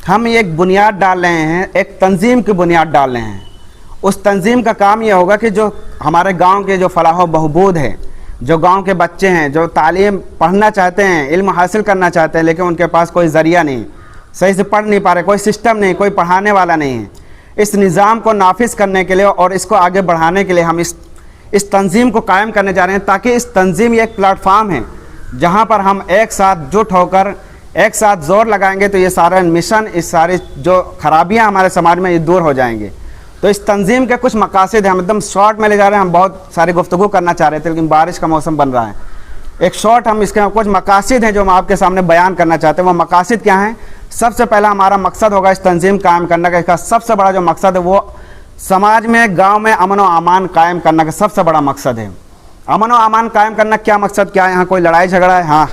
हम एक बुनियाद डाल रहे हैं, एक तंजीम की बुनियाद डाल रहे हैं। उस तंजीम का काम ये होगा कि जो हमारे गांव के जो फलाह बहबूद है, जो गांव के बच्चे हैं, जो तालीम पढ़ना चाहते हैं, इल्म हासिल करना चाहते हैं, लेकिन उनके पास कोई ज़रिया नहीं, सही से पढ़ नहीं पा रहे, कोई सिस्टम नहीं, कोई पढ़ाने वाला नहीं है। इस निज़ाम को नाफिज करने के लिए और इसको आगे बढ़ाने के लिए हम इस तंजीम को कायम करने जा रहे हैं, ताकि इस तंजीम ये एक प्लेटफार्म है जहाँ पर हम एक साथ जुट होकर एक साथ जोर लगाएंगे तो ये सारा मिशन, इस सारी जो खराबियाँ हमारे समाज में, ये दूर हो जाएंगे। तो इस तंजीम के कुछ मकासद हैं, हम एकदम शॉर्ट में ले जा रहे हैं। हम बहुत सारी गुफ्तगू करना चाह रहे थे, लेकिन बारिश का मौसम बन रहा है। एक शॉर्ट हम इसके कुछ मकासद हैं जो हम आपके सामने बयान करना चाहते हैं। वो मकासद क्या हैं? सबसे पहला हमारा मकसद होगा इस तंजीम कायम करने का। इसका सबसे बड़ा जो मकसद है वो समाज में, गाँव में अमन व अमान कायम करने का सबसे बड़ा मकसद है। अमन व अमान कायम करना क्या मकसद क्या है? यहाँ कोई लड़ाई झगड़ा है? हाँ,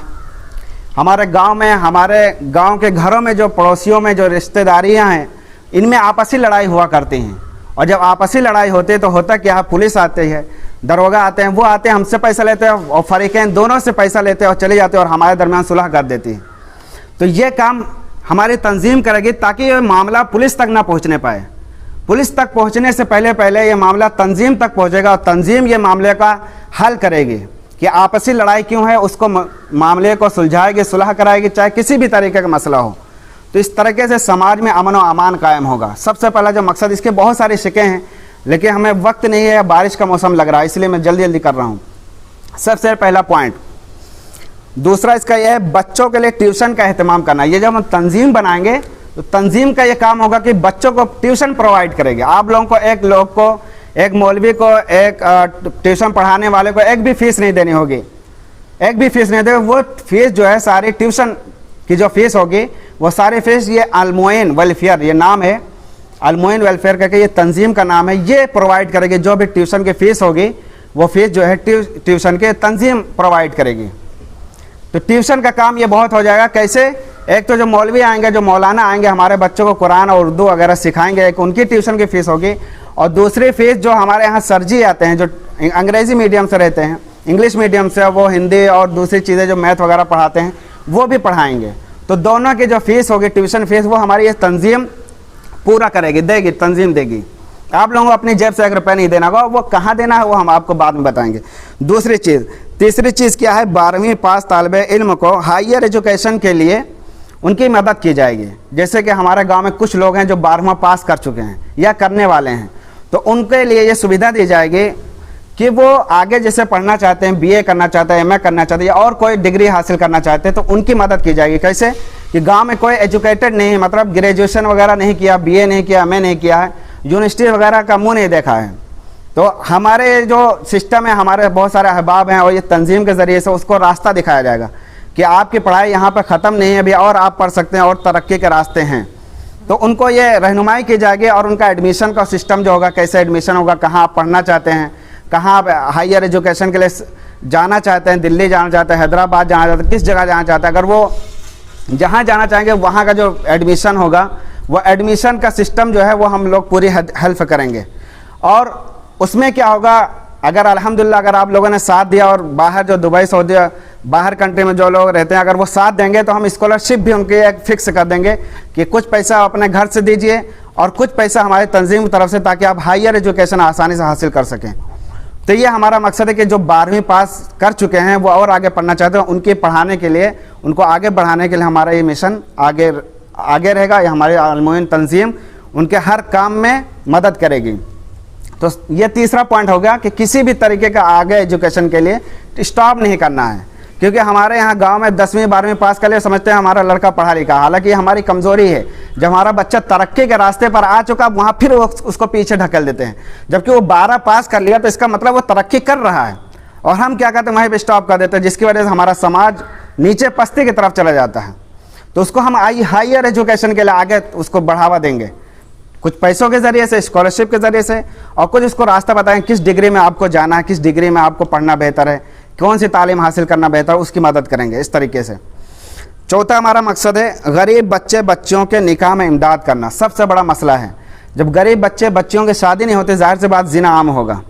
हमारे गांव में, हमारे गांव के घरों में, जो पड़ोसियों में जो रिश्तेदारियां हैं, इनमें आपसी लड़ाई हुआ करती हैं। और जब आपसी लड़ाई होती है तो होता क्या है, पुलिस आती है, दरोगा आते हैं, वो आते हैं, हमसे पैसा लेते हैं और फरीकैन दोनों से पैसा लेते हैं और चले जाते हैं और हमारे दरमियान सुलह कर देती है। तो ये काम हमारी तंजीम करेगी ताकि ये मामला पुलिस तक ना पहुँचने पाए। पुलिस तक पहुँचने से पहले ये मामला तंजीम तक पहुँचेगा और तंजीम ये मामले का हल करेगी कि आपसी लड़ाई क्यों है, उसको मामले को सुलझाएगी, सुलह कराएगी, चाहे किसी भी तरीके का मसला हो। तो इस तरीके से समाज में अमन व अमान कायम होगा। सबसे पहला जो मकसद, इसके बहुत सारे शिके हैं लेकिन हमें वक्त नहीं है, बारिश का मौसम लग रहा है, इसलिए मैं जल्दी जल्दी कर रहा हूँ। सबसे पहला पॉइंट। दूसरा इसका यह है, बच्चों के लिए ट्यूशन का अहतमाम करना। ये जब हम तंजीम बनाएंगे तो तंजीम का ये काम होगा कि बच्चों को ट्यूशन प्रोवाइड करेंगे। आप लोगों को, एक मौलवी को, एक ट्यूशन पढ़ाने वाले को एक भी फीस नहीं देनी होगी, एक भी फीस नहीं देगा। वो फीस जो है, सारी ट्यूशन की जो फीस होगी, वो सारी फीस ये अलमुइन वेलफेयर, ये नाम है, अलमुइन वेलफेयर करके ये तंजीम का नाम है, ये प्रोवाइड करेगी। जो भी ट्यूशन की फ़ीस होगी वो फीस जो है ट्यूशन के तंजीम प्रोवाइड करेगी। तो ट्यूशन का काम ये बहुत हो जाएगा। कैसे? एक तो जो मौलवी आएंगे, जो मौलाना आएंगे, हमारे बच्चों को कुरान और उर्दू वगैरह सिखाएंगे, एक उनकी ट्यूशन की फ़ीस होगी। और दूसरी फीस जो हमारे यहाँ सरजी आते हैं, जो अंग्रेज़ी मीडियम से रहते हैं, इंग्लिश मीडियम से, वो हिंदी और दूसरी चीज़ें जो मैथ वगैरह पढ़ाते हैं वो भी पढ़ाएंगे। तो दोनों की जो फीस होगी, ट्यूशन फीस, वो हमारी ये तंजीम पूरा करेगी, देगी, तंजीम देगी। आप लोगों को अपनी जेब से 1 रुपया नहीं देना होगा, वो कहाँ देना है वो हम आपको बाद में बताएंगे। दूसरी चीज़, तीसरी चीज़ क्या है? 12वीं पास तालिबे इल्म को हायर एजुकेशन के लिए उनकी मदद की जाएगी। जैसे कि हमारे गांव में कुछ लोग हैं जो 12वां पास कर चुके हैं या करने वाले हैं, तो उनके लिए ये सुविधा दी जाएगी कि वो आगे जैसे पढ़ना चाहते हैं, बीए करना चाहते हैं, एमए करना चाहते हैं, और कोई डिग्री हासिल करना चाहते हैं, तो उनकी मदद की जाएगी। कैसे? कि गांव में कोई एजुकेटेड नहीं है, मतलब ग्रेजुएशन वगैरह नहीं किया, बीए नहीं किया, एमए नहीं किया है, यूनिवर्सिटी वगैरह का मुँह नहीं देखा है, तो हमारे जो सिस्टम है, हमारे बहुत सारे अहबाब हैं और ये तंजीम के ज़रिए से उसको रास्ता दिखाया जाएगा कि आपकी पढ़ाई यहाँ पर ख़त्म नहीं है अभी, और आप पढ़ सकते हैं और तरक्की के रास्ते हैं। तो उनको ये रहनुमाई की जाएगी और उनका एडमिशन का सिस्टम जो होगा, कैसे एडमिशन होगा, कहाँ आप पढ़ना चाहते हैं, कहाँ आप हायर एजुकेशन के लिए जाना चाहते हैं, दिल्ली जाना चाहते हैं, हैदराबाद जाना चाहते हैं, किस जगह जाना चाहते हैं, अगर वो जहाँ जाना चाहेंगे वहाँ का जो एडमिशन होगा, वो एडमिशन का सिस्टम जो है वो हम लोग पूरी हेल्प करेंगे। और उसमें क्या होगा, अगर अल्हम्दुलिल्लाह अगर आप लोगों ने साथ दिया और बाहर जो दुबई, सऊदी, बाहर कंट्री में जो लोग रहते हैं, अगर वो साथ देंगे तो हम स्कॉलरशिप भी उनके एक फिक्स कर देंगे कि कुछ पैसा अपने घर से दीजिए और कुछ पैसा हमारे तंजीम की तरफ से, ताकि आप हायर एजुकेशन आसानी से हासिल कर सकें। तो ये हमारा मकसद है कि जो 12वीं पास कर चुके हैं वो और आगे पढ़ना चाहते हैं, उनके पढ़ाने के लिए, उनको आगे बढ़ाने के लिए हमारा ये मिशन आगे रहेगा। ये हमारी अलमुइन तंजीम उनके हर काम में मदद करेगी। तो ये तीसरा पॉइंट हो गया कि किसी भी तरीके का आगे एजुकेशन के लिए स्टॉप नहीं करना है, क्योंकि हमारे यहाँ गांव में 10वीं 12वीं पास कर लिए समझते हैं हमारा लड़का पढ़ा लिखा। हालांकि ये हमारी कमज़ोरी है। जब हमारा बच्चा तरक्की के रास्ते पर आ चुका, वहाँ फिर उसको पीछे ढकेल देते हैं, जबकि वो 12 पास कर लिया तो इसका मतलब वो तरक्की कर रहा है, और हम क्या कहते हैं, वहीं पर स्टॉप कर देते हैं, जिसकी वजह से हमारा समाज नीचे पस्ती की तरफ चला जाता है। तो उसको हम हायर एजुकेशन के लिए आगे उसको बढ़ावा देंगे, कुछ पैसों के ज़रिए से, स्कॉलरशिप के ज़रिए से, और कुछ उसको रास्ता बताएं किस डिग्री में आपको जाना है, किस डिग्री में आपको पढ़ना बेहतर है, कौन सी तालीम हासिल करना बेहतर है, उसकी मदद करेंगे इस तरीके से। चौथा हमारा मकसद है गरीब बच्चों के निकाह में इमदाद करना। सबसे बड़ा मसला है, जब गरीब बच्चियों की शादी नहीं होती, जाहिर सी बात जिना आम होगा।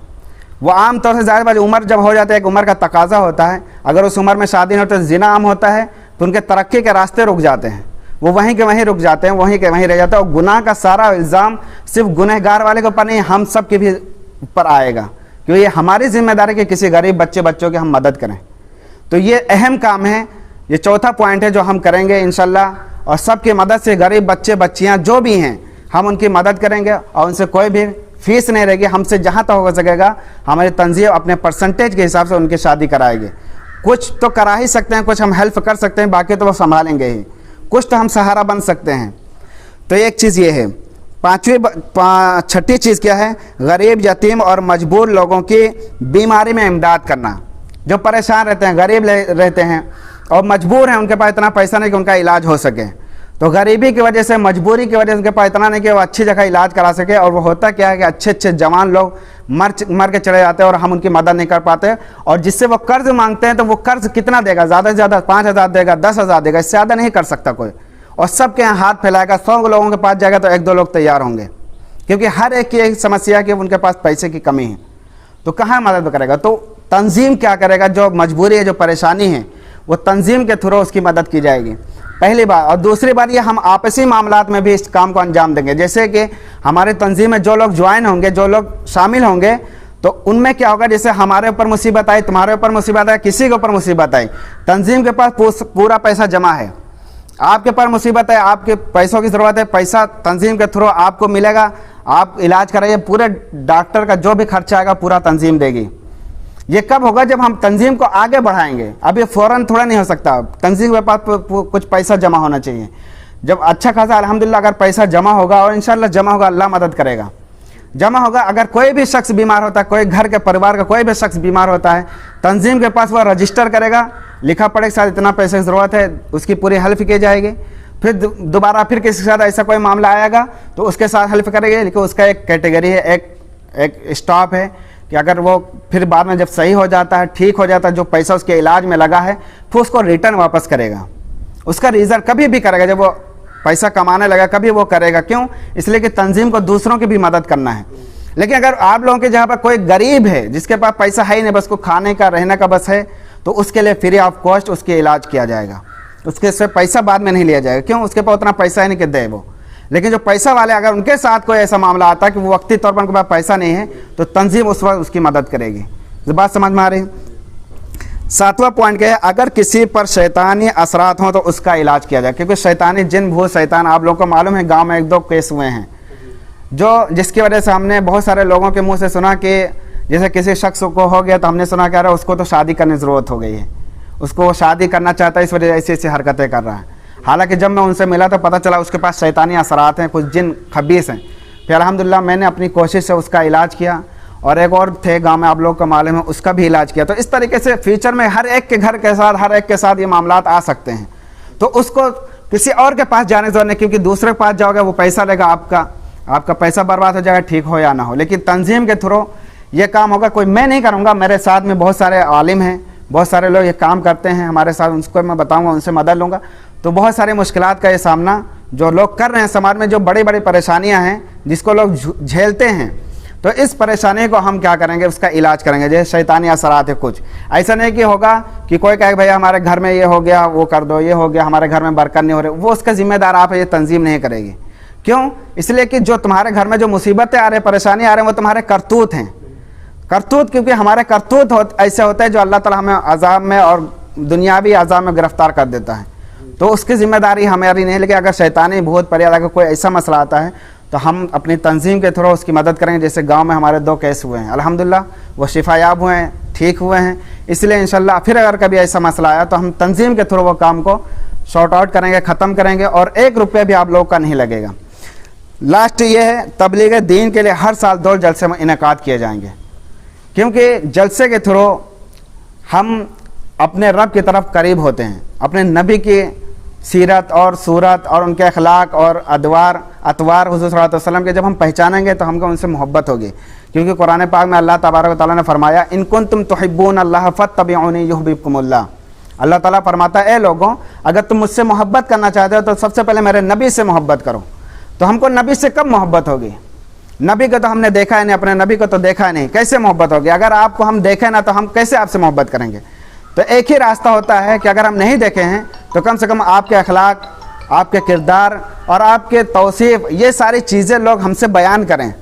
वो आम तौर से जाहिर बात उम्र जब हो जाती है, एक उम्र का तकाजा होता है, अगर उस उम्र में शादी नहीं होती तो जिना आम होता है, तो उनके तरक्की के रास्ते रुक जाते हैं। वो वहीं के वहीं रुक जाते हैं, वहीं के वहीं रह जाते हैं, और गुनाह का सारा इल्ज़ाम सिर्फ गुनहगार वाले के ऊपर नहीं, हम सब के भी ऊपर आएगा, क्योंकि ये हमारी जिम्मेदारी कि किसी गरीब बच्चों की हम मदद करें। तो ये अहम काम है, ये चौथा पॉइंट है जो हम करेंगे इंशाल्लाह, और सबकी मदद से गरीब बच्चियाँ जो भी हैं हम उनकी मदद करेंगे, और उनसे कोई भी फीस नहीं रहेगी, हमसे जहाँ तक हो सकेगा हमारी तंजीम अपने परसेंटेज के हिसाब से उनकी शादी कराएगी। कुछ तो करा ही सकते हैं, कुछ हम हेल्प कर सकते हैं, बाकी तो वो संभालेंगे ही, कुछ तो हम सहारा बन सकते हैं। तो एक चीज़ ये है। छठी चीज़ क्या है? गरीब, यतीम और मजबूर लोगों की बीमारी में इमदाद करना। जो परेशान रहते हैं, गरीब रहते हैं और मजबूर हैं, उनके पास इतना पैसा नहीं कि उनका इलाज हो सके, तो गरीबी की वजह से, मजबूरी की वजह से उनके पास इतना नहीं कि वो अच्छी जगह इलाज करा सके, और वो होता क्या है कि अच्छे अच्छे जवान लोग मर के चले जाते हैं और हम उनकी मदद नहीं कर पाते, और जिससे वो कर्ज मांगते हैं तो वो कर्ज कितना देगा? ज़्यादा से ज़्यादा 5,000 देगा, 10,000 देगा, इससे ज़्यादा नहीं कर सकता कोई, और सबके यहाँ हाथ फैलाएगा। 100 लोगों के पास जाएगा तो 1-2 लोग तैयार होंगे, क्योंकि हर एक की एक समस्या है कि उनके पास पैसे की कमी है, तो कहाँ मदद करेगा? तो तंजीम क्या करेगा? जो मजबूरी है, जो परेशानी है, वो तंजीम के थ्रू उसकी मदद की जाएगी, पहली बात। और दूसरी बात ये, हम आपसी मामलात में भी इस काम को अंजाम देंगे। जैसे कि हमारे तंजीम में जो लोग ज्वाइन होंगे, जो लोग शामिल होंगे, तो उनमें क्या होगा, जैसे हमारे ऊपर मुसीबत आई, तुम्हारे ऊपर मुसीबत आई, किसी के ऊपर मुसीबत आई, तंजीम के पास पूरा पैसा जमा है, आपके पास मुसीबत है, आपके पैसों की ज़रूरत है, पैसा तंजीम के थ्रू आपको मिलेगा, आप इलाज कराइए, पूरे डॉक्टर का जो भी खर्चा आएगा पूरा तंजीम देगी। ये कब होगा? जब हम तंजीम को आगे बढ़ाएंगे। अब ये फ़ौरन थोड़ा नहीं हो सकता, तंजीम के पास कुछ पैसा जमा होना चाहिए। जब अच्छा खासा अल्हम्दुलिल्लाह अगर पैसा जमा होगा, और इंशाल्लाह जमा होगा, अल्लाह मदद करेगा, जमा होगा। अगर कोई भी शख्स बीमार होता है, कोई घर के परिवार का कोई भी शख्स बीमार होता है, तंजीम के पास वह रजिस्टर करेगा, लिखा पड़ेगा साथ इतना पैसे की ज़रूरत है, उसकी पूरी हेल्प की जाएगी। फिर दोबारा फिर किसी के साथ ऐसा कोई मामला आएगा तो उसके साथ हेल्प करेंगे, लेकिन उसका एक कैटेगरी है, एक स्टॉप है कि अगर वो फिर बाद में जब सही हो जाता है, ठीक हो जाता है, जो पैसा उसके इलाज में लगा है, फिर उसको रिटर्न वापस करेगा। उसका रीज़न कभी भी करेगा, जब वो पैसा कमाने लगा कभी वो करेगा। क्यों? इसलिए कि तंजीम को दूसरों की भी मदद करना है। लेकिन अगर आप लोगों के जहाँ पर कोई गरीब है, जिसके पास पैसा है ही नहीं, बस को खाने का रहने का बस है, तो उसके लिए फ्री ऑफ कॉस्ट उसके इलाज किया जाएगा, उसके से पैसा बाद में नहीं लिया जाएगा। क्यों? उसके पास उतना पैसा ही नहीं कि दे वो। लेकिन जो पैसा वाले, अगर उनके साथ कोई ऐसा मामला आता है कि वो वक्ती तौर पर उनके पास पैसा नहीं है, तो तंजीम उस वक्त उसकी मदद करेगी। ये बात समझ में आ रही? 7वां पॉइंट क्या है? अगर किसी पर शैतानी असरात हों तो उसका इलाज किया जाए, क्योंकि शैतानी जिन भूत शैतान, आप लोगों को मालूम है, गांव में 1-2 केस हुए हैं, जो जिसकी वजह से हमने बहुत सारे लोगों के मुंह से सुना कि जैसे किसी शख्स को हो गया तो हमने सुना कह रहा है उसको तो शादी करने की ज़रूरत हो गई है, उसको वो शादी करना चाहता है, इस वजह से ऐसी हरकतें कर रहा है। हालांकि जब मैं उनसे मिला तो पता चला उसके पास शैतानी असरात हैं, कुछ जिन खबीस हैं। फिर अल्हम्दुलिल्लाह मैंने अपनी कोशिश से उसका इलाज किया, और एक और थे गांव में, आप लोगों को मालूम है, उसका भी इलाज किया। तो इस तरीके से फ्यूचर में हर एक के घर के साथ, हर एक के साथ ये मामलात आ सकते हैं। तो उसको किसी और के पास जाने की ज़रूरत नहीं, क्योंकि दूसरे के पास जाओगे वो पैसा लेगा, आपका पैसा बर्बाद हो जाएगा, ठीक हो या ना हो। लेकिन तंजीम के थ्रू ये काम होगा। कोई मैं नहीं करूँगा, मेरे साथ में बहुत सारे आलिम हैं, बहुत सारे लोग ये काम करते हैं हमारे साथ, उनको मैं बताऊँगा, उनसे मदद लूँगा। तो बहुत सारे मुश्किलात का ये सामना जो लोग कर रहे हैं, समाज में जो बड़ी बड़ी परेशानियां हैं जिसको लोग झेलते हैं, तो इस परेशानी को हम क्या करेंगे? उसका इलाज करेंगे। जैसे शैतानी असरात है कुछ, ऐसा नहीं कि होगा कि कोई कहे भैया हमारे घर में ये हो गया, वो कर दो, ये हो गया, हमारे घर में बरकत नहीं हो रही, वो उसका जिम्मेदार आप है, ये तंजीम नहीं करेगी। क्यों? इसलिए कि जो तुम्हारे घर में जो मुसीबतें आ रही, परेशानी आ रही हैं, वो तुम्हारे करतूत हैं। करतूत, क्योंकि हमारे करतूत ऐसे होते हैं जो अल्लाह ताला हमें अजाब में और दुनियावी अजाब में गिरफ्तार कर देता है, तो उसकी जिम्मेदारी हमारी नहीं। लेकिन अगर शैतानी बहुत परियाद अगर कोई ऐसा मसला आता है तो हम अपनी तंजीम के थ्रू उसकी मदद करेंगे। जैसे गांव में हमारे 2 केस हुए हैं, अल्हम्दुलिल्लाह वो शिफायाब हुए हैं, ठीक हुए हैं। इसलिए इंशाल्लाह फिर अगर कभी ऐसा मसला आया तो हम तंजीम के थ्रू वो काम को शॉर्ट आउट करेंगे, ख़त्म करेंगे, और 1 रुपये भी आप लोगों का नहीं लगेगा। लास्ट ये है, तबलीग दीन के लिए हर साल 2 जलसे में इनेकाद किए जाएंगे, क्योंकि जलसे के थ्रू हम अपने रब की तरफ करीब होते हैं, अपने नबी की सीरत और सूरत और उनके अखलाक और अतवार हुज़ूर सल्लल्लाहु अलैहि वसल्लम के जब हम पहचानेंगे तो हमको उनसे मोहब्बत होगी। क्योंकि कुरान पाक में अल्लाह तबारक व तआला ने फरमाया, इन कुंतुम तुहिब्बून अल्लाह फत्तबिऊनी युहब्बिबकुमुल्लाह। अल्लाह ताला फरमाता है, ए लोगों, अगर तुम मुझसे मोहब्बत करना चाहते हो तो सबसे पहले मेरे नबी से मोहब्बत करो। तो हमको नबी से कब मोहब्बत होगी? नबी को तो हमने देखा है नहीं, अपने नबी को तो देखा है नहीं, कैसे मोहब्बत होगी? अगर आपको हम देखें ना तो हम कैसे आपसे मोहब्बत करेंगे? तो एक ही रास्ता होता है कि अगर हम नहीं देखे हैं तो कम से कम आपके अखलाक, आपके किरदार और आपके तौसीफ़, ये सारी चीज़ें लोग हमसे बयान करें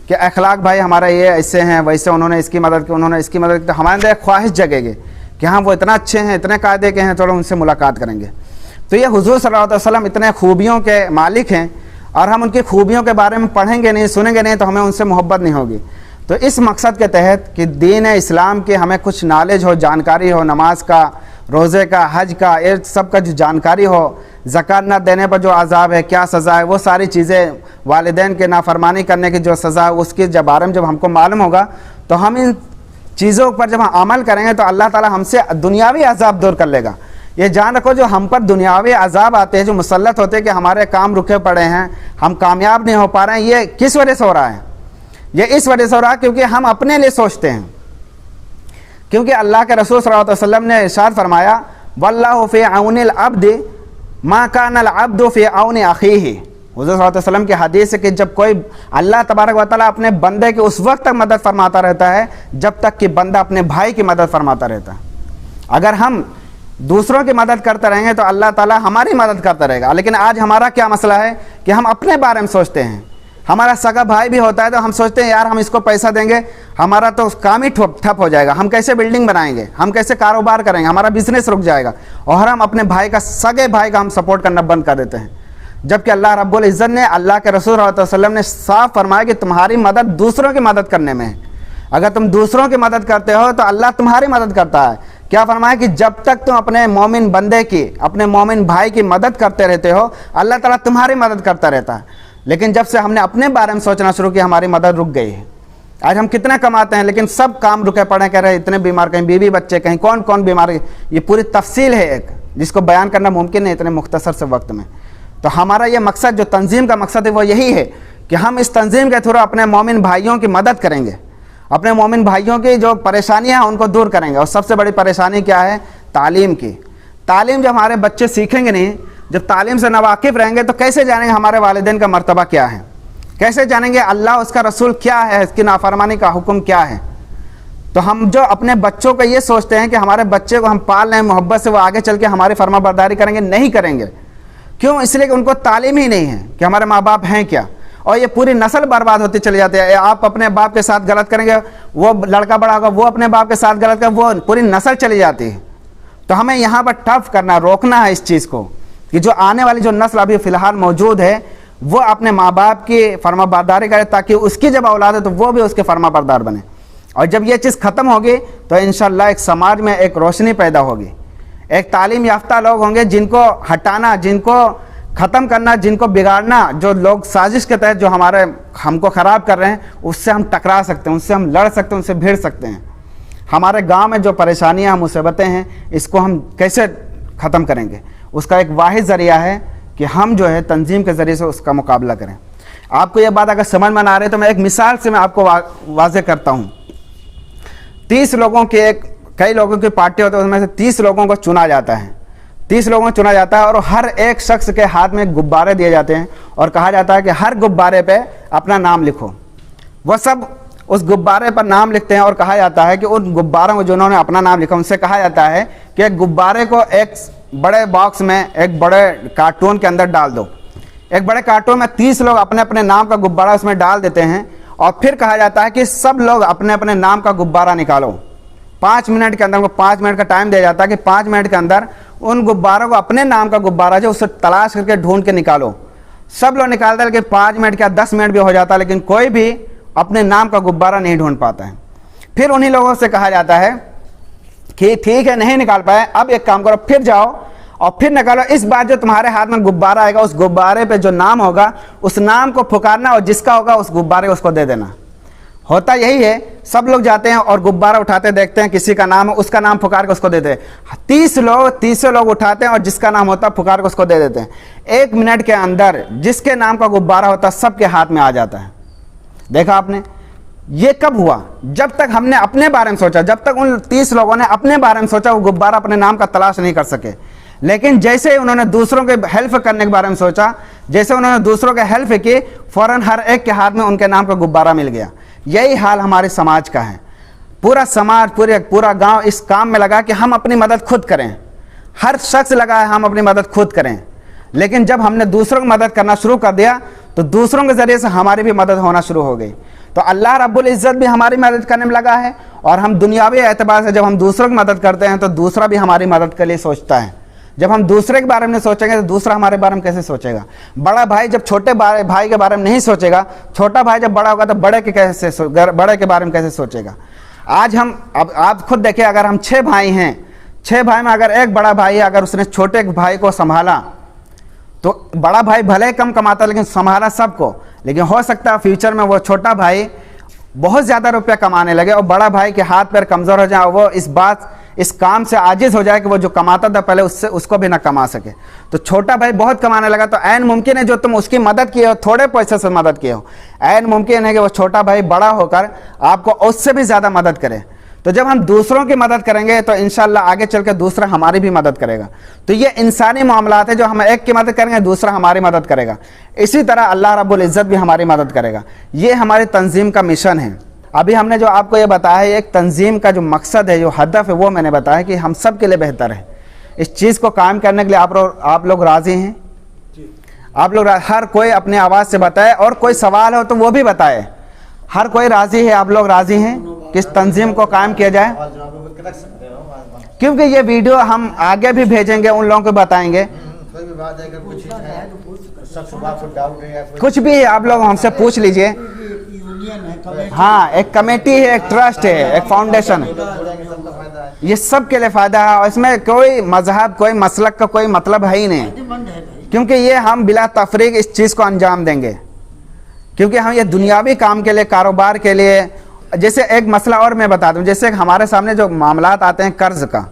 कि अखलाक भाई हमारा ये ऐसे हैं, वैसे उन्होंने इसकी मदद की, उन्होंने इसकी मदद की, तो हमारे अंदर एक ख्वाहिश जगेगी कि हाँ वो इतना अच्छे हैं, इतने कायदे के हैं, थोड़ा उनसे मुलाकात करेंगे। तो ये हुज़ूर सल्लल्लाहु अलैहि वसल्लम इतने खूबियों के मालिक हैं और हम उनकी खूबियों के बारे में पढ़ेंगे नहीं, सुनेंगे नहीं, तो हमें उनसे मोहब्बत नहीं होगी। तो इस मकसद के तहत कि दीन इस्लाम के हमें कुछ नॉलेज हो, जानकारी हो, नमाज का, रोज़े का, हज का, ये सब का जो जानकारी हो, ज़कात न देने पर जो अज़ाब है, क्या सज़ा है, वो सारी चीज़ें, वालिदैन के नाफरमानी करने की जो सज़ा है उसके जब बारे में जब हमको मालूम होगा तो हम इन चीज़ों पर जब हम अमल करेंगे तो अल्लाह ताला हमसे दुनियावी अज़ाब दूर कर लेगा। ये जान रखो, जो हम पर दुनियावी अज़ाब आते हैं, जो मुसल्लत होते हैं कि हमारे काम रुके पड़े हैं, हम कामयाब नहीं हो पा रहे हैं, ये किस वजह से हो रहा है? ये इस वजह से हो रहा है क्योंकि हम अपने लिए सोचते हैं। क्योंकि अल्लाह के रसूल सल्लल्लाहु अलैहि वसल्लम ने इरशाद फरमाया, वल्लाहु फी औनिल अब्द मा कानल अब्दु फी औनि अखीही। हुज़ूर सल्लल्लाहु अलैहि वसल्लम की हदीस है कि जब कोई अल्लाह तबारक व तआला अपने बंदे की उस वक्त तक मदद फरमाता रहता है जब तक कि बंदा अपने भाई की मदद फरमाता रहता है। अगर हम दूसरों की मदद करते रहेंगे तो अल्लाह ताला हमारी मदद करता रहेगा। लेकिन आज हमारा क्या मसला है कि हम अपने बारे में सोचते हैं। हमारा सगा भाई भी होता है तो हम सोचते हैं यार हम इसको पैसा देंगे, हमारा तो काम ही ठप हो जाएगा, हम कैसे बिल्डिंग बनाएंगे, हम कैसे कारोबार करेंगे, हमारा बिजनेस रुक जाएगा, और हम अपने भाई का, सगे भाई का हम सपोर्ट करना बंद कर देते हैं। जबकि अल्लाह रब्बुल इज़्ज़त ने, अल्लाह के रसूल सल्लल्लाहु अलैहि वसल्लम ने साफ फरमाया कि तुम्हारी मदद दूसरों की मदद करने में है। अगर तुम दूसरों की मदद करते हो तो अल्लाह तुम्हारी मदद करता है। क्या फरमाया कि जब तक तुम अपने मोमिन बंदे की, अपने मोमिन भाई की मदद करते रहते हो, अल्लाह ताला तुम्हारी मदद करता रहता है। लेकिन जब से हमने अपने बारे में सोचना शुरू किया, हमारी मदद रुक गई है। आज हम कितना कमाते हैं लेकिन सब काम रुके पड़े, कह रहे इतने बीमार, कहीं बीवी बच्चे, कहीं कौन कौन बीमार। ये पूरी तफसील है एक, जिसको बयान करना मुमकिन नहीं इतने मुख्तसर से वक्त में। तो हमारा ये मकसद, जो तंजीम का मकसद है, वो यही है कि हम इस तंजीम के थ्रू अपने मोमिन भाइयों की मदद करेंगे, अपने मोमिन भाइयों की जो परेशानियाँ हैं उनको दूर करेंगे। और सबसे बड़ी परेशानी क्या है? तालीम की। तालीम जब हमारे बच्चे सीखेंगे नहीं, जब तालीम से नावाकिफ़ रहेंगे तो कैसे जानेंगे हमारे वालिदैन का मर्तबा क्या है, कैसे जानेंगे अल्लाह उसका रसूल क्या है, इसकी नाफरमानी का हुक्म क्या है। तो हम जो अपने बच्चों को ये सोचते हैं कि हमारे बच्चे को हम पाल रहे हैं मोहब्बत से, वो आगे चल के हमारी फरमाबरदारी करेंगे, नहीं करेंगे। क्यों? इसलिए कि उनको तालीम ही नहीं है कि हमारे माँ बाप हैं क्या। और ये पूरी नस्ल बर्बाद होती चली जाती है। आप अपने बाप के साथ गलत करेंगे, वो लड़का बड़ा होगा, वो अपने बाप के साथ गलत करेगा, वो पूरी नस्ल चली जाती है। तो हमें यहाँ पर टफ करना, रोकना है इस चीज़ को कि जो आने वाली जो नस्ल अभी फ़िलहाल मौजूद है वो अपने माँ बाप की फरमाबरदारी करे, ताकि उसकी जब औलाद है तो वो भी उसके फरमाबरदार बने। और जब ये चीज़ ख़त्म होगी तो इंशाअल्लाह एक समाज में एक रोशनी पैदा होगी, एक तालीम याफ्ता लोग होंगे जिनको हटाना, जिनको ख़त्म करना, जिनको बिगाड़ना, जो लोग साजिश के तहत जो हमको ख़राब कर रहे हैं, उससे हम टकरा सकते हैं, उससे हम लड़ सकते हैं, उनसे भिड़ सकते हैं। हमारे गांव में जो परेशानियां, मुसीबतें हैं, इसको हम कैसे ख़त्म करेंगे? उसका एक वाहिद ज़रिया है कि हम जो है तंजीम के ज़रिए से उसका मुकाबला करें। आपको यह बात अगर समझ में ना आ रही तो मैं एक मिसाल से मैं आपको वाज़े करता हूँ। 30 लोगों के कई लोगों की पार्टी होती है, उसमें से 30 लोगों को चुना जाता है। 30 लोगों को चुना जाता है और हर एक शख्स के हाथ में गुब्बारे दिए जाते हैं और कहा जाता है कि हर गुब्बारे पे अपना नाम लिखो। वह सब उस गुब्बारे पर नाम लिखते हैं और कहा जाता है कि उन गुब्बारों को जिन्होंने अपना नाम लिखा, उनसे कहा जाता है कि एक गुब्बारे को एक बड़े बॉक्स में, एक बड़े कार्टून के अंदर डाल दो। एक बड़े कार्टून में 30 लोग अपने अपने नाम का गुब्बारा उसमें डाल देते हैं और फिर कहा जाता है कि सब लोग अपने अपने नाम का गुब्बारा निकालो। 5 मिनट के अंदर, उनको 5 मिनट का टाइम दिया जाता है कि 5 मिनट के अंदर उन गुब्बारों को, अपने नाम का गुब्बारा जो, उससे तलाश करके ढूंढ के निकालो। सब लोग निकालते हैं, लेकिन 5 मिनट क्या 10 मिनट भी हो जाता है, लेकिन कोई भी अपने नाम का गुब्बारा नहीं ढूंढ पाता है। फिर उन्हीं लोगों से कहा जाता है कि ठीक है, नहीं निकाल पाए, अब एक काम करो, फिर जाओ और फिर निकालो। इस बार जो तुम्हारे हाथ में गुब्बारा आएगा, उस गुब्बारे पे जो नाम होगा उस नाम को पुकारना और जिसका होगा उस गुब्बारे को उसको दे देना। होता यही है, सब लोग जाते हैं और गुब्बारा उठाते, देखते हैं किसी का नाम है, उसका नाम पुकार के उसको देते हैं। 30 लोग उठाते हैं और जिसका नाम होता है पुकार के उसको दे देते हैं। 1 मिनट के अंदर जिसके नाम का गुब्बारा होता है सबके हाथ में आ जाता है। देखा आपने, ये कब हुआ? जब तक हमने अपने बारे में सोचा, जब तक उन 30 लोगों ने अपने बारे में सोचा, वो गुब्बारा अपने नाम का तलाश नहीं कर सके। लेकिन जैसे ही उन्होंने दूसरों के हेल्प करने के बारे में सोचा, जैसे उन्होंने दूसरों के हेल्प की, फौरन हर एक के हाथ में उनके नाम का गुब्बारा मिल गया। यही हाल हमारे समाज का है। पूरा समाज, पूरा गांव इस काम में लगा कि हम अपनी मदद खुद करें। हर शख्स लगा है हम अपनी मदद खुद करें। लेकिन जब हमने दूसरों की मदद करना शुरू कर दिया तो दूसरों के ज़रिए से हमारी भी मदद होना शुरू हो गई। तो अल्लाह रब्बुल इज़्ज़त भी हमारी मदद करने में लगा है, और हम दुनियावी एतबार से जब हम दूसरों की मदद करते हैं तो दूसरा भी हमारी मदद के लिए सोचता है। जब हम दूसरे के बारे में सोचेंगे तो दूसरा हमारे बारे में कैसे सोचेगा। बड़ा भाई जब छोटे भाई के बारे में नहीं सोचेगा, छोटा भाई जब बड़ा होगा तो बड़े के बारे में कैसे सोचेगा। आज हम अब आप खुद देखिए, अगर हम 6 भाई हैं, 6 भाई में अगर एक बड़ा भाई है, अगर उसने छोटे भाई को संभाला तो बड़ा भाई भले ही कम कमाता लेकिन संभाला सबको, लेकिन हो सकता है फ्यूचर में वो छोटा भाई बहुत ज़्यादा रुपया कमाने लगे और बड़ा भाई के हाथ पैर कमज़ोर हो जाए, वो इस काम से आजिज़ हो जाए कि वो जो कमाता था पहले उसको भी ना कमा सके। तो छोटा भाई बहुत कमाने लगा तो ऐन मुमकिन है जो तुम उसकी मदद किए हो, थोड़े पैसे से मदद किए हो, ऐन मुमकिन है कि वो छोटा भाई बड़ा होकर आपको उससे भी ज़्यादा मदद करे। तो जब हम दूसरों की मदद करेंगे तो इंशाल्लाह आगे चल के दूसरा हमारी भी मदद करेगा। तो ये इंसानी मामलात है, जो हम एक की मदद करेंगे दूसरा हमारी मदद करेगा, इसी तरह अल्लाह रब्बुल इज़्ज़त भी हमारी मदद करेगा। ये हमारी तंजीम का मिशन है। अभी हमने जो आपको ये बताया है, एक तंजीम का जो मकसद है, जो हदफ है, वो मैंने बताया कि हम सब के लिए बेहतर है। इस चीज़ को कायम करने के लिए आप लोग राज़ी हैं? आप लोग हर कोई अपनी आवाज़ से बताए, और कोई सवाल हो तो वो भी बताए। हर कोई राज़ी है? आप लोग राज़ी हैं कि इस तंजीम को कायम किया जाए? क्योंकि ये वीडियो हम आगे भी भेजेंगे, उन लोगों को बताएंगे। कुछ भी आप लोग हमसे पूछ लीजिए। हाँ, एक कमेटी है, एक ट्रस्ट है, एक फाउंडेशन है, ये सब के लिए फ़ायदा है। और इसमें कोई मजहब, कोई मसलक का कोई मतलब है ही नहीं, क्योंकि ये हम बिला तफरीक इस चीज़ को अंजाम देंगे, क्योंकि हम ये दुनियावी काम के लिए, कारोबार के लिए। जैसे एक मसला और मैं बता दूं, जैसे हमारे सामने जो मामलात आते हैं कर्ज़ का,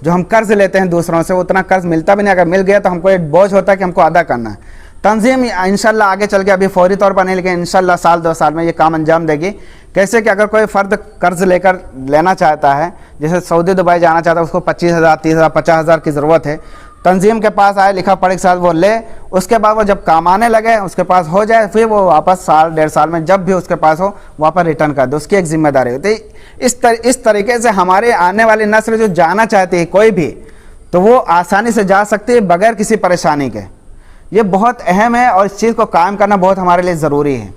जो हम कर्ज़ लेते हैं दूसरों से, उतना कर्ज़ मिलता भी नहीं, अगर मिल गया तो हमको एक बोझ होता है कि हमको अदा करना है। तंजीम इंशाल्लाह आगे चल के, अभी फौरी तौर पर नहीं लेकिन इंशाल्लाह साल 2 साल में ये काम अंजाम देगी। कैसे कि अगर कोई फ़र्द कर्ज़ लेना चाहता है, जैसे सऊदी दुबई जाना चाहता है, उसको 25,000, 30,000, 50,000 की ज़रूरत है, तंजीम के पास आए, लिखा पढ़े के साथ वो ले, उसके बाद वो जब कमाने लगे, उसके पास हो जाए, फिर वो वापस साल 1.5 साल में जब भी उसके पास हो वापस रिटर्न कर दे, उसकी एक जिम्मेदारी होती है। इस तरीके से हमारे आने वाली नस्ल जो जाना चाहती है कोई भी, तो वो आसानी से जा सकती है बगैर किसी परेशानी के। ये बहुत अहम है और इस चीज़ को कायम करना बहुत हमारे लिए ज़रूरी है।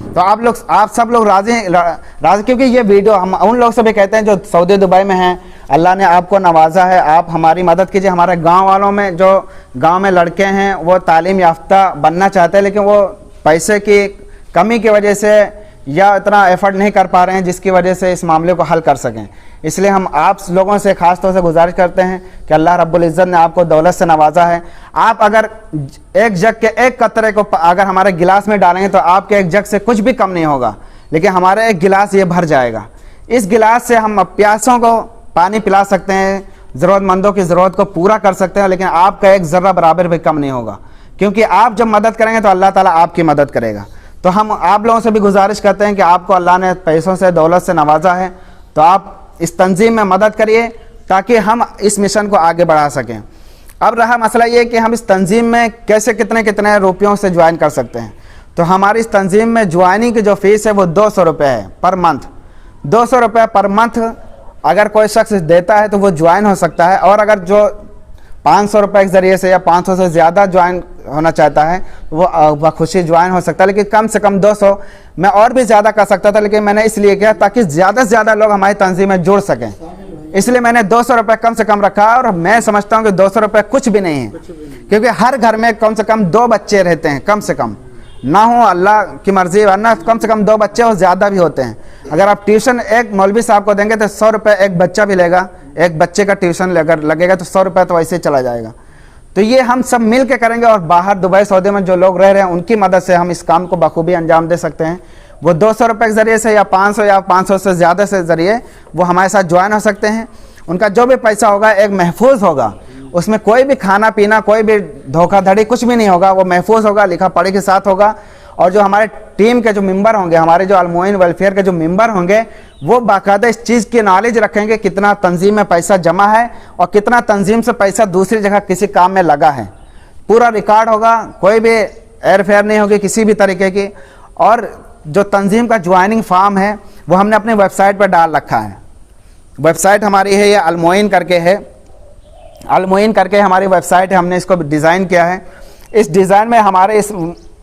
तो आप सब लोग राज़ी, क्योंकि ये वीडियो हम उन लोग से भी कहते हैं जो सऊदी दुबई में हैं, अल्लाह ने आपको नवाजा है, आप हमारी मदद कीजिए। हमारे गांव वालों में, जो गांव में लड़के हैं, वो तालीम याफ्ता बनना चाहते हैं, लेकिन वो पैसे की कमी की वजह से या इतना एफर्ट नहीं कर पा रहे हैं जिसकी वजह से इस मामले को हल कर सकें। इसलिए हम आप लोगों से ख़ास तौर से गुजारिश करते हैं कि अल्लाह रब्बुल इज़्ज़त ने आपको दौलत से नवाजा है। आप अगर एक जग के एक कतरे को अगर हमारे गिलास में डालेंगे तो आपके एक जग से कुछ भी कम नहीं होगा, लेकिन हमारा एक गिलास ये भर जाएगा। इस गिलास से हम प्यासों को पानी पिला सकते हैं, ज़रूरतमंदों की ज़रूरत को पूरा कर सकते हैं, लेकिन आपका एक ज़र्रा बराबर भी कम नहीं होगा, क्योंकि आप जब मदद करेंगे तो अल्लाह ताला आपकी मदद करेगा। तो हम आप लोगों से भी गुजारिश करते हैं कि आपको अल्लाह ने पैसों से, दौलत से नवाजा है, तो आप इस तंजीम में मदद करिए ताकि हम इस मिशन को आगे बढ़ा सकें। अब रहा मसला ये कि हम इस तंजीम में कैसे कितने रुपयों से ज्वाइन कर सकते हैं। तो हमारी इस तंजीम में ज्वाइनिंग की जो फ़ीस है वो 200 रुपये है पर मंथ। 200 रुपये पर मंथ अगर कोई शख्स देता है तो वो ज्वाइन हो सकता है, और अगर जो 500 रुपये के ज़रिए से या 500 से ज़्यादा ज्वाइन होना चाहता है वो खुशी ज्वाइन हो सकता है। लेकिन कम से कम 200, मैं और भी ज़्यादा कर सकता था, लेकिन मैंने इसलिए किया ताकि ज़्यादा से ज़्यादा लोग हमारी तंजीम में जुड़ सकें, इसलिए मैंने 200 रुपये कम से कम रखा। और मैं समझता हूँ कि 200 रुपये कुछ भी नहीं है, क्योंकि हर घर में कम से कम 2 बच्चे रहते हैं, कम से कम ना हो अल्लाह की मर्ज़ी, वरना कम से कम 2 बच्चे और ज़्यादा भी होते हैं। अगर आप ट्यूशन एक मौलवी साहब को देंगे तो 100 रुपये एक बच्चा भी लेगा, एक बच्चे का ट्यूशन अगर लगेगा तो 100 रुपये तो वैसे ही चला जाएगा। तो ये हम सब मिल के करेंगे, और बाहर दुबई सऊदी में जो लोग रह रहे हैं उनकी मदद से हम इस काम को बखूबी अंजाम दे सकते हैं। वो 200 रुपये के ज़रिए से या 500 से ज़्यादा से ज़रिए वो हमारे साथ ज्वाइन हो सकते हैं। उनका जो भी पैसा होगा एक महफूज होगा, उसमें कोई भी खाना पीना, कोई भी धोखाधड़ी कुछ भी नहीं होगा, वो महफूज होगा, लिखा पढ़ी के साथ होगा। और जो हमारे टीम के जो मेंबर होंगे, हमारे जो अलमोइन वेलफेयर के जो मेंबर होंगे, वो बाकायदा इस चीज़ की नॉलेज रखेंगे कितना तंजीम में पैसा जमा है और कितना तंजीम से पैसा दूसरी जगह किसी काम में लगा है। पूरा रिकॉर्ड होगा, कोई भी एयर फेयर नहीं होगी किसी भी तरीके की। और जो तंजीम का ज्वाइनिंग फॉर्म है वो हमने अपनी वेबसाइट पर डाल रखा है। वेबसाइट हमारी है, ये अलमोइन करके है, अलमोइन करके हमारी वेबसाइट है, हमने इसको डिज़ाइन किया है। इस डिज़ाइन में हमारे इस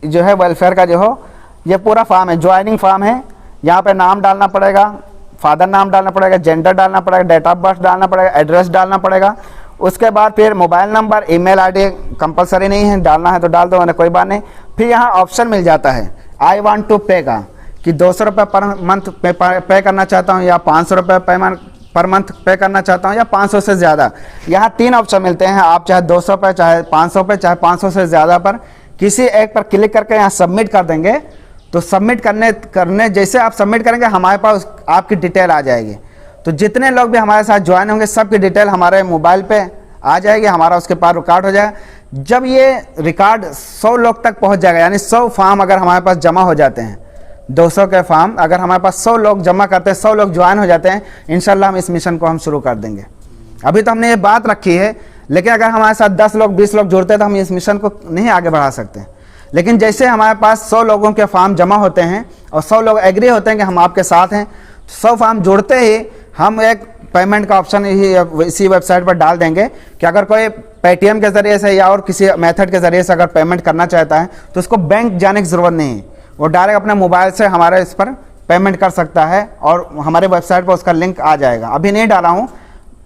जो है वेलफेयर का जो हो ये पूरा फॉर्म है, ज्वाइनिंग फॉर्म है। यहाँ पे नाम डालना पड़ेगा, फादर नाम डालना पड़ेगा, जेंडर डालना पड़ेगा, डेट ऑफ बर्थ डालना पड़ेगा, एड्रेस डालना पड़ेगा। उसके बाद फिर mobile number, email ID compulsory नहीं है, डालना है तो डाल दो, वरना कोई बात नहीं। फिर यहाँ ऑप्शन मिल जाता है आई वांट टू पे का, कि 200 रुपये पर मंथ पे करना चाहता हूँ, या 500 रुपये पर मंथ पे करना चाहता हूँ, या 500 से ज़्यादा। यहाँ 3 ऑप्शन मिलते हैं, आप चाहे 200 पे, चाहे 500 पे, चाहे 500 से ज़्यादा पर किसी एक पर क्लिक करके यहाँ सबमिट कर देंगे। तो सबमिट करने जैसे आप सबमिट करेंगे हमारे पास आपकी डिटेल आ जाएगी। तो जितने लोग भी हमारे साथ ज्वाइन होंगे सबकी डिटेल हमारे मोबाइल पे आ जाएगी, हमारा उसके पास रिकॉर्ड हो जाएगा। जब ये रिकॉर्ड 100 लोग तक पहुंच जाएगा, यानी 100 फॉर्म अगर हमारे पास जमा हो जाते हैं, 200 के फॉर्म अगर हमारे पास 100 लोग जमा करते हैं, 100 लोग ज्वाइन हो जाते हैं, इंशाल्लाह हम इस मिशन को हम शुरू कर देंगे। अभी तो हमने ये बात रखी है, लेकिन अगर हमारे साथ 10 लोग 20 लोग जुड़ते हैं तो हम इस मिशन को नहीं आगे बढ़ा सकते। लेकिन जैसे हमारे पास 100 लोगों के फॉर्म जमा होते हैं और 100 लोग एग्री होते हैं कि हम आपके साथ हैं, 100 फॉर्म जुड़ते ही हम एक पेमेंट का ऑप्शन इसी वेबसाइट पर डाल देंगे कि अगर कोई पेटीएम के ज़रिए से या और किसी मेथड के ज़रिए से अगर पेमेंट करना चाहता है तो उसको बैंक जाने की ज़रूरत नहीं है, वो डायरेक्ट अपने मोबाइल से हमारे इस पर पेमेंट कर सकता है और हमारे वेबसाइट पर उसका लिंक आ जाएगा। अभी नहीं डाला हूँ,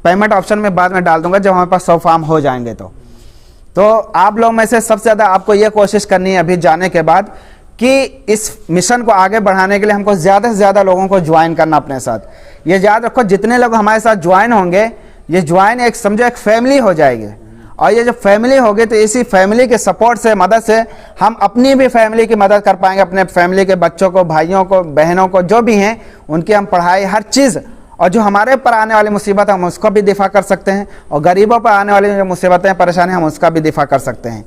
पेमेंट ऑप्शन में बाद में डाल दूंगा जब हमारे पास 100 फॉर्म हो जाएंगे। तो आप लोग में से सबसे ज़्यादा आपको ये कोशिश करनी है अभी जाने के बाद कि इस मिशन को आगे बढ़ाने के लिए हमको ज़्यादा से ज़्यादा लोगों को ज्वाइन करना अपने साथ। ये याद रखो, जितने लोग हमारे साथ ज्वाइन होंगे, ये ज्वाइन एक समझो एक फैमिली हो जाएगी, और ये जो फैमिली होगी तो इसी फैमिली के सपोर्ट से, मदद से हम अपनी भी फैमिली की मदद कर पाएंगे, अपने फैमिली के बच्चों को, भाइयों को, बहनों को, जो भी हैं उनकी हम पढ़ाई, हर चीज़, और जो हमारे पर आने वाली मुसीबत हम उसको भी दिफा कर सकते हैं, और गरीबों पर आने वाली जो मुसीबतें, परेशानी हम उसका भी दिफा कर सकते हैं।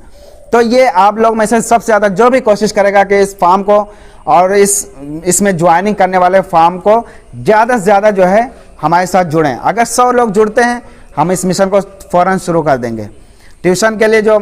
तो ये आप लोग में से सबसे ज़्यादा जो भी कोशिश करेगा कि इस फॉर्म को और इसमें ज्वाइनिंग करने वाले फॉर्म को ज़्यादा से ज़्यादा जो है हमारे साथ जुड़ें। अगर 100 लोग जुड़ते हैं हम इस मिशन को फ़ौरन शुरू कर देंगे। ट्यूशन के लिए जो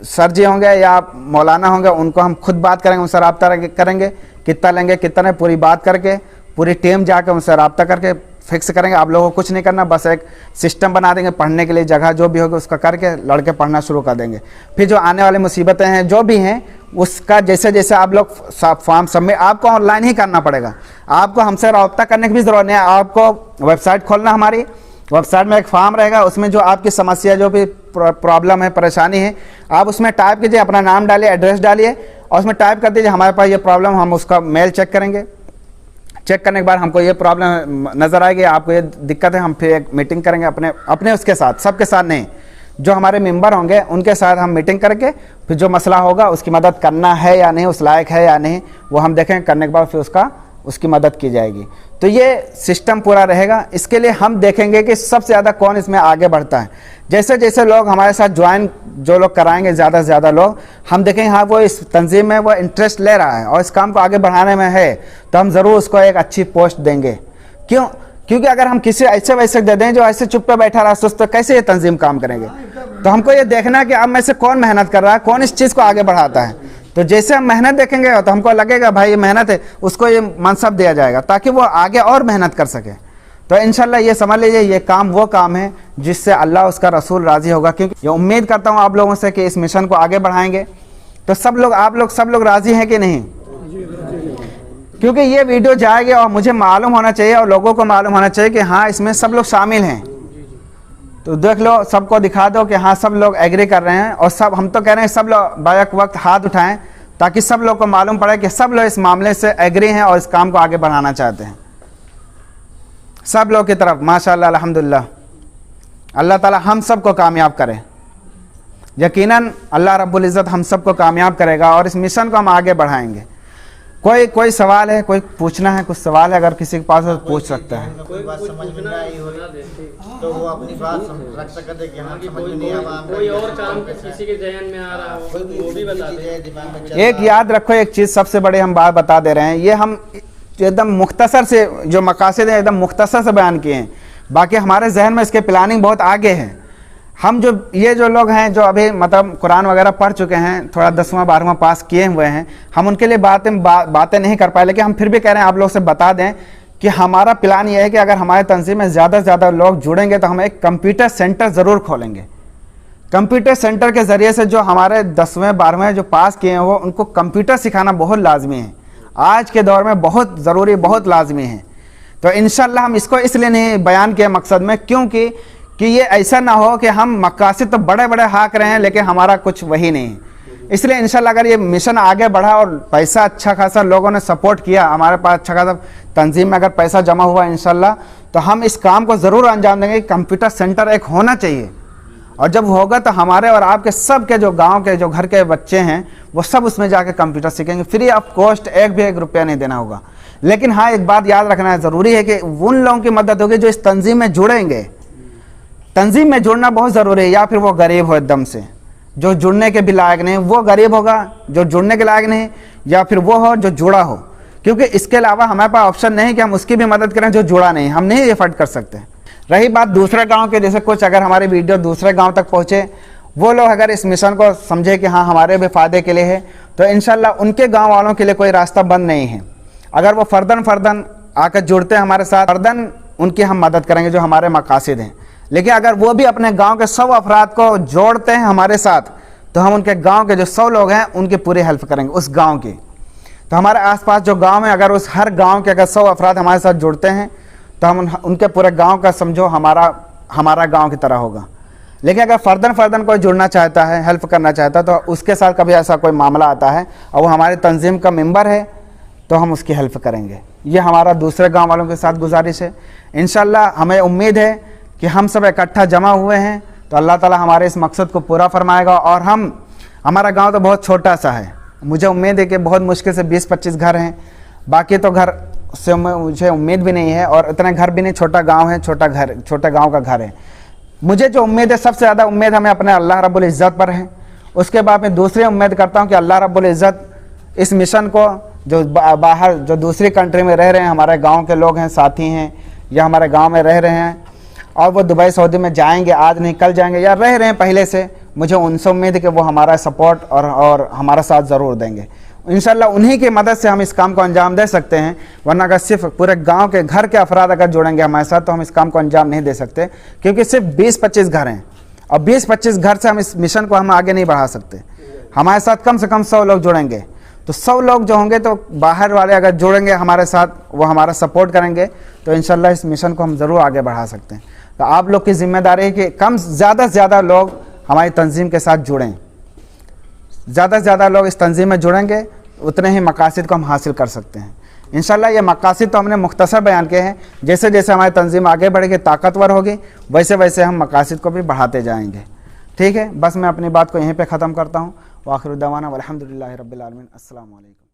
सर जी होंगे या मौलाना होंगे उनको हम खुद बात करेंगे, उनसे रब्ता करेंगे, कितना लेंगे कितना नहीं, पूरी बात करके पूरी टीम जाकर उनसे रब्ता करके फिक्स करेंगे। आप लोगों को कुछ नहीं करना, बस एक सिस्टम बना देंगे, पढ़ने के लिए जगह जो भी होगी उसका करके लड़के पढ़ना शुरू कर देंगे। फिर जो आने वाली मुसीबतें हैं जो भी हैं उसका जैसे जैसे आप लोग फॉर्म सबमिट, आपको ऑनलाइन ही करना पड़ेगा, आपको हमसे रब्ता करने की भी ज़रूरत नहीं है। आपको वेबसाइट खोलना, हमारी वेबसाइट में एक फॉर्म रहेगा, उसमें जो आपकी समस्या, जो भी प्रॉब्लम है, परेशानी है, आप उसमें टाइप कीजिए, अपना नाम डालिए, एड्रेस डालिए और उसमें टाइप कर दीजिए हमारे पास ये प्रॉब्लम, हम उसका मेल चेक करेंगे। चेक करने के बाद हमको ये प्रॉब्लम नज़र आएगी, आपको ये दिक्कत है, हम फिर एक मीटिंग करेंगे अपने उसके साथ, सबके साथ नहीं, जो हमारे मेंबर होंगे उनके साथ हम मीटिंग करके फिर जो मसला होगा उसकी मदद करना है या नहीं, उस लायक है या नहीं, वो हम देखेंगे, करने के बाद फिर उसकी मदद की जाएगी। तो ये सिस्टम पूरा रहेगा। इसके लिए हम देखेंगे कि सबसे ज़्यादा कौन इसमें आगे बढ़ता है। जैसे जैसे लोग हमारे साथ ज्वाइन जो लोग कराएंगे, ज़्यादा से ज़्यादा लोग, हम देखेंगे हाँ वो इस तंजीम में वो इंटरेस्ट ले रहा है और इस काम को आगे बढ़ाने में है, तो हम ज़रूर उसको एक अच्छी पोस्ट देंगे। क्योंकि अगर हम किसी ऐसे वैसे दे दें जो ऐसे चुप पे बैठा रहा सुस्त, तो कैसे ये तंजीम काम करेंगे। तो हमको ये देखना है कि अब में से कौन मेहनत कर रहा है, कौन इस चीज़ को आगे बढ़ाता है। तो जैसे हम मेहनत देखेंगे तो हमको लगेगा भाई ये मेहनत है, उसको ये मनसब दिया जाएगा ताकि वो आगे और मेहनत कर सके। तो इंशाल्लाह ये समझ लीजिए ये काम वो काम है जिससे अल्लाह उसका रसूल राज़ी होगा। क्योंकि ये उम्मीद करता हूँ आप लोगों से कि इस मिशन को आगे बढ़ाएंगे। तो सब लोग, आप लोग सब लोग राज़ी हैं कि नहीं? क्योंकि ये वीडियो जाएगी और मुझे मालूम होना चाहिए और लोगों को मालूम होना चाहिए कि हाँ इसमें सब लोग शामिल हैं। तो देख लो, सबको दिखा दो कि हाँ सब लोग एग्री कर रहे हैं। और सब, हम तो कह रहे हैं सब लोग बैक वक्त हाथ उठाएं ताकि सब लोग को मालूम पड़े कि सब लोग इस मामले से एग्री हैं और इस काम को आगे बढ़ाना चाहते हैं। सब लोग की तरफ माशाअल्लाह अल्हम्दुलिल्लाह। अल्लाह ताला हम सब को कामयाब करे। यकीनन अल्लाह रब्बुल इज़्ज़त हम सब को कामयाब करेगा और इस मिशन को हम आगे बढ़ाएंगे। कोई सवाल है, कोई पूछना है, कुछ सवाल है, अगर किसी के पास हो तो पूछ सकता है। कोई बात समझ में नहीं आई हो तो वो अपनी बात रख सकते हैं कि हाँ समझ में नहीं आया, कोई और काम किसी के जहन में आ रहा हो वो भी बता दें। एक याद रखो, एक चीज़ सबसे बड़ी हम बात बता दे रहे हैं, ये हम एकदम मुख्तसर से जो मकासद हैं एकदम मुख्तसर से बयान किए हैं। बाकी हमारे जहन में इसके प्लानिंग बहुत आगे है। हम जो लोग हैं जो अभी मतलब कुरान वगैरह पढ़ चुके हैं, थोड़ा 10वां 12वां पास किए हुए हैं, हम उनके लिए बातें नहीं कर पाए, लेकिन हम फिर भी कह रहे हैं आप लोग से बता दें कि हमारा प्लान ये है कि अगर हमारे तंजीम में ज़्यादा से ज़्यादा लोग जुड़ेंगे तो हम एक कंप्यूटर सेंटर ज़रूर खोलेंगे। कंप्यूटर सेंटर के ज़रिए से जो हमारे 10वें 12वें जो पास किए हैं वो उनको कंप्यूटर सिखाना बहुत लाजमी है, आज के दौर में बहुत ज़रूरी, बहुत लाजमी है। तो इंशाल्लाह हम इसको इसलिए नहीं बयान किए मकसद में, क्योंकि ये ऐसा ना हो कि हम मकासद तो बड़े बड़े हाँक रहे हैं लेकिन हमारा कुछ वही नहीं है। इसलिए इंशाल्लाह अगर ये मिशन आगे बढ़ा और पैसा अच्छा खासा लोगों ने सपोर्ट किया, हमारे पास अच्छा खासा तंजीम में अगर पैसा जमा हुआ इंशाल्लाह, तो हम इस काम को ज़रूर अंजाम देंगे। कंप्यूटर सेंटर एक होना चाहिए, और जब होगा तो हमारे और आपके सब के जो गांव के जो घर के बच्चे हैं वो सब उसमें जाके कंप्यूटर सीखेंगे, फ्री ऑफ कॉस्ट, एक भी एक रुपया नहीं देना होगा। लेकिन हाँ, एक बात याद रखना है, ज़रूरी है कि उन लोगों की मदद होगी जो इस तंजीम में जुड़ेंगे। तंजीम में जुड़ना बहुत ज़रूरी है, या फिर वो गरीब हो एकदम से, जो जुड़ने के भी लायक नहीं, वो गरीब होगा जो जुड़ने के लायक नहीं, या फिर वो हो जो जुड़ा हो, क्योंकि इसके अलावा हमारे पास ऑप्शन नहीं कि हम उसकी भी मदद करें जो जुड़ा नहीं, हम नहीं एफर्ट कर सकते। रही बात दूसरे गांव के, जैसे कुछ अगर हमारी वीडियो दूसरे गांव तक पहुंचे, वो लोग अगर इस मिशन को समझे कि हाँ हमारे भी फ़ायदे के लिए है, तो इंशाल्लाह उनके गांव वालों के लिए कोई रास्ता बंद नहीं है। अगर वो फ़र्दन आकर जुड़ते हैं हमारे साथ, फ़र्दन उनकी हम मदद करेंगे जो हमारे मकासद हैं। लेकिन अगर वो भी अपने गांव के 100 अफराद को जोड़ते हैं हमारे साथ, तो हम उनके गांव के जो 100 लोग हैं उनकी पूरी हेल्प करेंगे उस गांव की। तो हमारे आसपास जो गांव है, अगर उस हर गांव के अगर 100 अफराद हमारे साथ जुड़ते हैं, तो हम उनके पूरे गांव का समझो हमारा गांव की तरह होगा। लेकिन अगर फ़र्दन कोई जुड़ना चाहता है, हेल्प करना चाहता है, तो उसके साथ कभी ऐसा कोई मामला आता है और वो हमारी तंजीम का मेंबर है, तो हम उसकी हेल्प करेंगे। ये हमारा दूसरे गांव वालों के साथ गुजारिश है। इंशाल्लाह हमें उम्मीद है कि हम सब इकट्ठा जमा हुए हैं तो अल्लाह ताला हमारे इस मकसद को पूरा फरमाएगा। और हमारा गांव तो बहुत छोटा सा है, मुझे उम्मीद है कि बहुत मुश्किल से 20-25 घर हैं, बाकी तो घर से मुझे उम्मीद भी नहीं है, और इतने घर भी नहीं, छोटा गांव है, छोटा गांव का घर है। मुझे जो उम्मीद है, सबसे ज़्यादा उम्मीद हमें अपने अल्लाह रब्बुल इज़्ज़त पर है। उसके बाद मैं दूसरी उम्मीद करता हूँ कि अल्लाह रब्बुल इज़्ज़त इस मिशन को, जो बाहर जो दूसरी कंट्री में रह रहे हैं, हमारे गाँव के लोग हैं, साथी हैं, या हमारे गाँव में रह रहे हैं और वो दुबई सऊदी में जाएंगे, आज नहीं कल जाएंगे, या रह रहे हैं पहले से, मुझे उनसे उम्मीद है कि वो हमारा सपोर्ट और हमारा साथ ज़रूर देंगे। इंशाल्लाह उन्हीं की मदद से हम इस काम को अंजाम दे सकते हैं, वरना अगर सिर्फ पूरे गांव के घर के अफराद अगर जुड़ेंगे हमारे साथ, तो हम इस काम को अंजाम नहीं दे सकते, क्योंकि सिर्फ 20-25 घर हैं, और 20-25 घर से हम इस मिशन को हम आगे नहीं बढ़ा सकते। हमारे साथ कम से कम 100 लोग जुड़ेंगे, तो 100 लोग जो होंगे, तो बाहर वाले अगर जुड़ेंगे हमारे साथ, वो हमारा सपोर्ट करेंगे, तो इंशाल्लाह इस मिशन को हम ज़रूर आगे बढ़ा सकते हैं। तो आप लोग की जिम्मेदारी है कि ज़्यादा से ज़्यादा लोग हमारी तंजीम के साथ जुड़ें। ज़्यादा से ज़्यादा लोग इस तंजीम में जुड़ेंगे, उतने ही मकासद को हम हासिल कर सकते हैं। इंशाल्लाह ये मकासद तो हमने मुख्तसर बयान किए हैं, जैसे जैसे हमारी तंजीम आगे बढ़ेगी, ताकतवर होगी, वैसे वैसे हम मकासद को भी बढ़ाते जाएंगे। ठीक है, बस मैं अपनी बात को यहीं पे ख़त्म करता हूँ। वाखिर दवाना वल्हम्दुलिल्लाहि रब्बिल आलमीन। अस्सलामु अलैकुम।